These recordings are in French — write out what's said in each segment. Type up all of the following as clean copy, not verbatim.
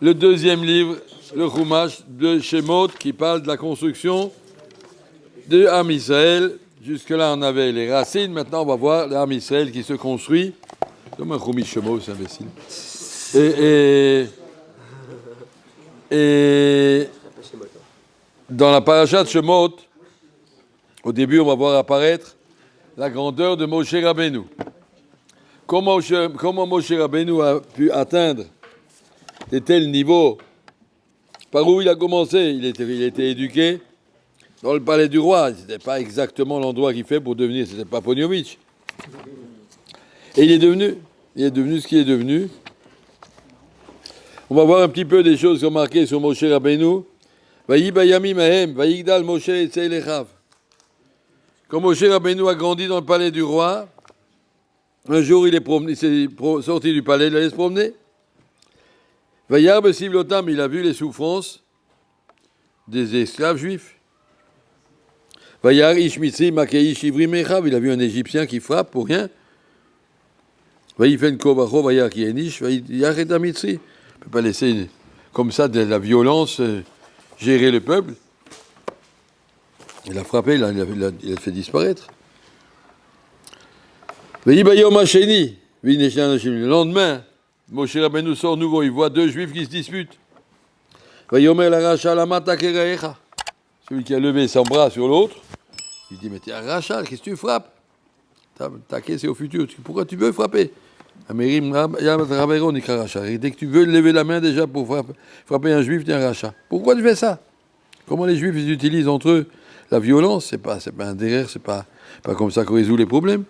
Le deuxième livre, le Chumash de Shemot, qui parle de la construction de Am Israël. Jusque-là, on avait les racines. Maintenant, on va voir l'Am Israël qui se construit. Comme un Chumash Shemot, c'est imbécile. Et dans la paracha de Shemot, au début, on va voir apparaître la grandeur de Moshe Rabbeinu. Comment Moshe Rabbeinu a pu atteindre de tels niveaux? Par où il a commencé? Il était éduqué dans le palais du roi. Ce n'était pas exactement l'endroit qu'il fait pour devenir, c'était pas Poniovitch. Et il est devenu ce qu'il est devenu. On va voir un petit peu des choses remarquées sur Moshe Rabbeinu. Vayi bayamim ahem, vayigdal Moshe etzei lechav. Quand Moshe Rabbeinu a grandi dans le palais du roi, un jour il s'est sorti du palais, il allait se promener. Vayar besivlotam, il a vu les souffrances des esclaves juifs. Vayar ish mitzri makeish ivri mechav, il a vu un Égyptien qui frappe pour rien. Vayifen kovacho vayar ki enish, vayar et mitzri. On ne peut pas laisser comme ça de la violence gérer le peuple. Il a frappé, il a fait disparaître. Le lendemain, Moshe Rabbeinu sort nouveau, il voit deux juifs qui se disputent. Celui qui a levé son bras sur l'autre, il dit, mais t'es un rachat, qu'est-ce que tu frappes? Taquet, c'est au futur, pourquoi tu veux frapper? Dès que tu veux lever la main déjà pour frapper un juif, t'es un rachat. Pourquoi tu fais ça? Comment les juifs ils utilisent entre eux la violence? C'est pas un derrière, c'est pas comme ça qu'on résout les problèmes.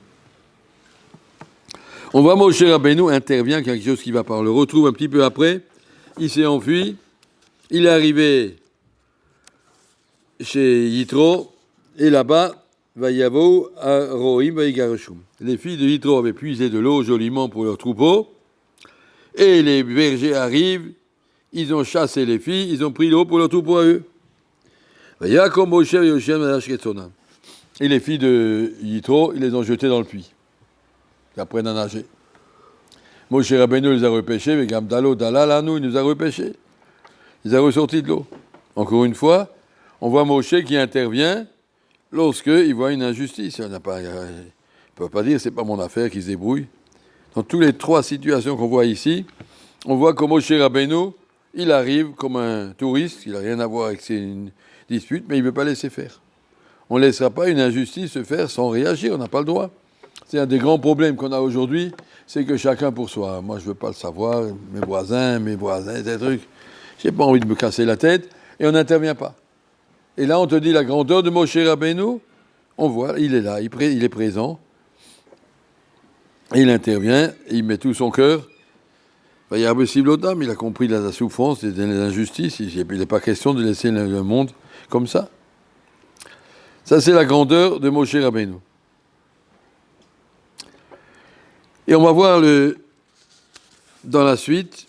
On voit Moshe Rabbeinu intervient, quelque chose qui va par le retrouve un petit peu après. Il s'est enfui. Il est arrivé chez Yitro. Et là-bas, Vayavo à Rohim Vayigaroshum. Les filles de Yitro avaient puisé de l'eau joliment pour leur troupeau. Et les bergers arrivent. Ils ont chassé les filles. Ils ont pris l'eau pour leur troupeau à eux. Et les filles de Yitro, ils les ont jetées dans le puits. Ils apprennent à nager. Moshe Rabbeinu les a repêchés, mais Gamdalo, Dalalanu, il nous a repêchés. Il a ressorti de l'eau. Encore une fois, on voit Moshe qui intervient lorsqu'il voit une injustice. Il ne peut pas dire, c'est pas mon affaire, qu'il se débrouille. Dans toutes les trois situations qu'on voit ici, on voit que Moshe Rabbeinu, il arrive comme un touriste, il n'a rien à voir avec ses disputes, mais il ne veut pas laisser faire. On ne laissera pas une injustice se faire sans réagir, on n'a pas le droit. C'est un des grands problèmes qu'on a aujourd'hui, c'est que chacun pour soi. Moi, je ne veux pas le savoir, mes voisins, des trucs. Je n'ai pas envie de me casser la tête, et on n'intervient pas. Et là, on te dit la grandeur de Moshe Rabbeinu, on voit, il est là, il est présent, et il intervient, et il met tout son cœur. Il a compris la souffrance, les injustices, il n'est pas question de laisser le monde comme ça. Ça, c'est la grandeur de Moshe Rabbeinu. Et on va voir dans la suite,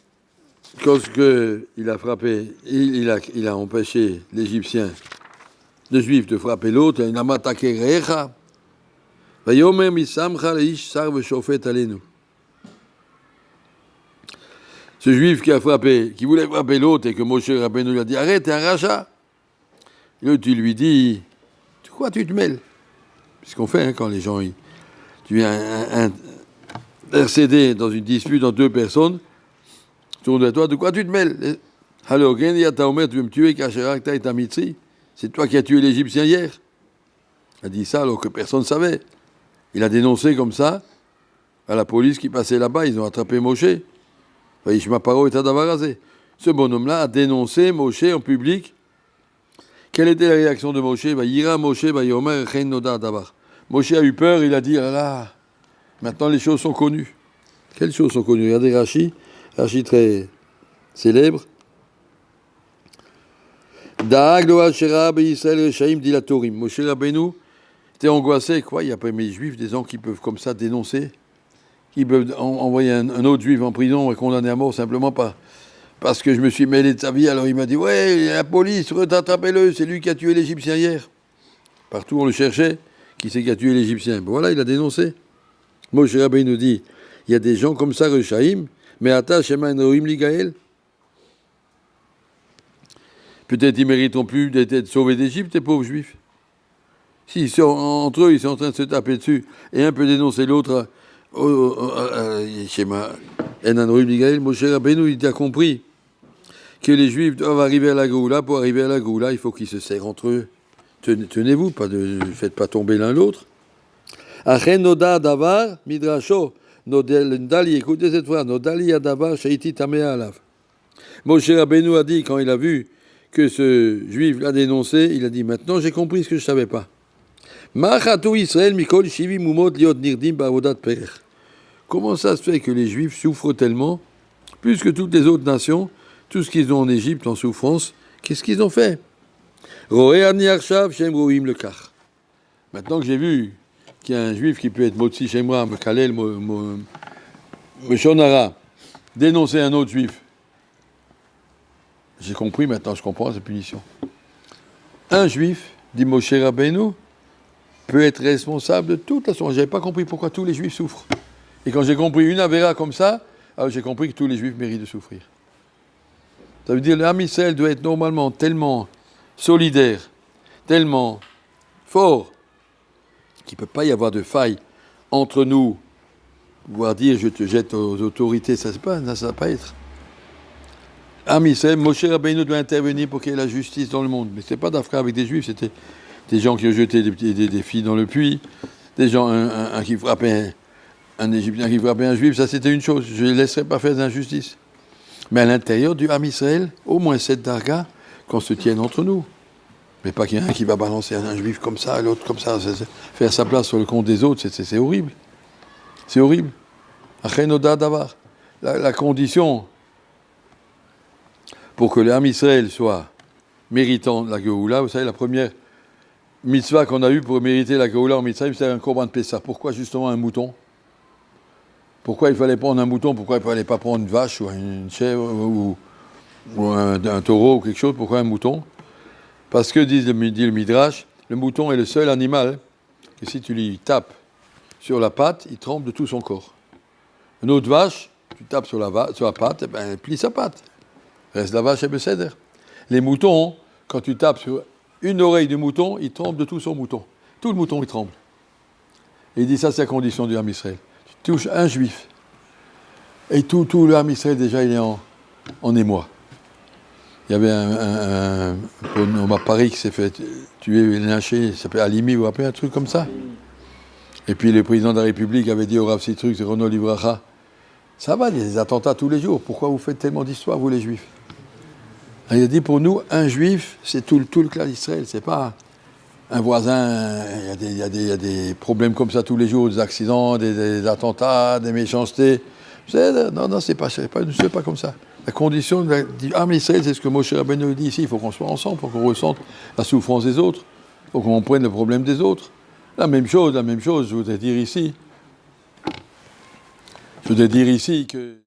lorsqu'il a frappé, il a empêché l'Égyptien, le Juif, de frapper l'autre, il a attaqué Recha. Vayomer misamcha leish sar veshofet alenu. Ce Juif qui voulait frapper l'autre et que Moshe Rabbeinu lui a dit, arrête, t'es un rachat. Et l'autre, il lui dit, quoi tu te mêles? C'est ce qu'on fait quand les gens, tu viens intercéder dans une dispute entre deux personnes, tourne vers toi, de quoi tu te mêles? Alors, tu veux me tuer, c'est toi qui as tué l'Égyptien hier. Il a dit ça alors que personne ne savait. Il a dénoncé comme ça à la police qui passait là-bas, ils ont attrapé Moshe. Ce bonhomme-là a dénoncé Moshe en public. Quelle était la réaction de Moshe? Moshe a eu peur, il a dit, ah là, maintenant les choses sont connues. Quelles choses sont connues? Regardez Rashi très célèbre. Moshe Rabbeinu était angoissé, quoi? Il y a pas mes juifs, des gens qui peuvent comme ça dénoncer, qui peuvent envoyer un autre juif en prison et condamner à mort simplement parce que je me suis mêlé de sa vie. Alors il m'a dit, ouais, la police, rattrapez-le, c'est lui qui a tué l'Égyptien hier. Partout on le cherchait, qui c'est qui a tué l'Égyptien? Voilà, il a dénoncé. Moshe Rabbeinu nous dit, Il y a des gens comme ça, Rechaïm, mais Ata, Shema, Elohim, Ligaël. Peut-être ils ne mériteront plus d'être sauvés d'Égypte, les pauvres juifs. Si entre eux, ils sont en train de se taper dessus, et un peut dénoncer l'autre, Shema, Elohim, Ligaël, Moshe Rabbeinu, il a compris que les juifs doivent arriver à la Géoula. Pour arriver à la Géoula, il faut qu'ils se serrent entre eux. Tenez-vous, faites pas tomber l'un l'autre. Achen noda davar midrasho nodali, écoutez cette phrase, nodali adavar shaiti tamea alav. Moshe Rabbeinu a dit, quand il a vu que ce juif l'a dénoncé, il a dit, maintenant j'ai compris ce que je savais pas. Machatou Israël mikol shivi mumot liot nirdim ba'avodat perech. Comment ça se fait que les juifs souffrent tellement, plus que toutes les autres nations, tout ce qu'ils ont en Égypte en souffrance, qu'est-ce qu'ils ont fait? Roé ani arshav shem roim le kach. Maintenant que j'ai vu qu'il y a un juif qui peut être motzi chez moi, Mekalel, Meshonara, dénoncer un autre juif. J'ai compris, maintenant je comprends sa punition. Un juif, dit Moshe Rabbeinu, peut être responsable de toute la souffrance. Je n'avais pas compris pourquoi tous les juifs souffrent. Et quand j'ai compris une avéra comme ça, alors j'ai compris que tous les juifs méritent de souffrir. Ça veut dire que l'âme Israël doit être normalement tellement solidaire, tellement fort, qu'il ne peut pas y avoir de faille entre nous, voire dire je te jette aux autorités, ça ne va pas être. Am Israël, Moshe Rabbeinu doit intervenir pour qu'il y ait la justice dans le monde. Mais ce n'est pas d'Afrique avec des juifs, c'était des gens qui ont jeté des filles dans le puits, des gens, un qui frappait un Égyptien qui frappait un juif, ça c'était une chose, je ne laisserai pas faire d'injustice. Mais à l'intérieur du Am Israël, au moins 7 dargas qu'on se tienne entre nous. Mais pas qu'il y ait un qui va balancer un juif comme ça, l'autre comme ça, faire sa place sur le compte des autres, c'est horrible. C'est horrible. La condition pour que l'Am Israël soit méritant de la Géoula, vous savez, la première mitzvah qu'on a eue pour mériter la Géoula en Mitzrayim, c'était un korban de Pessah. Pourquoi justement un mouton? Pourquoi il fallait prendre un mouton? Pourquoi il ne fallait pas prendre une vache ou une chèvre ou un taureau ou quelque chose? Pourquoi un mouton? Parce que, dit le Midrash, le mouton est le seul animal que si tu lui tapes sur la patte, il tremble de tout son corps. Une autre vache, tu tapes sur la patte, elle plie sa patte. Reste la vache et Besséder. Les moutons, quand tu tapes sur une oreille du mouton, il tremble de tout son mouton. Tout le mouton, il tremble. Et il dit ça, c'est la condition du Ham Israël. Tu touches un juif. Et tout le Ham Israël, déjà, il est en émoi. Il y avait un homme à Paris qui s'est fait tuer, lyncher, il s'appelait Halimi, vous vous rappelez, un truc comme ça. Et puis le président de la République avait dit au Rav Sitruk, c'est Renaud Livracha, ça va, il y a des attentats tous les jours, pourquoi vous faites tellement d'histoires, vous les juifs? Et il a dit, pour nous, un juif, c'est tout le clan d'Israël, c'est pas un voisin, il y a des problèmes comme ça tous les jours, des accidents, des attentats, des méchancetés. Non, c'est pas comme ça. La condition du Ham Israël, c'est ce que Moshe Rabbeinu dit ici. Il faut qu'on soit ensemble, pour qu'on ressente la souffrance des autres, pour qu'on prenne le problème des autres. La même chose, je voudrais dire ici que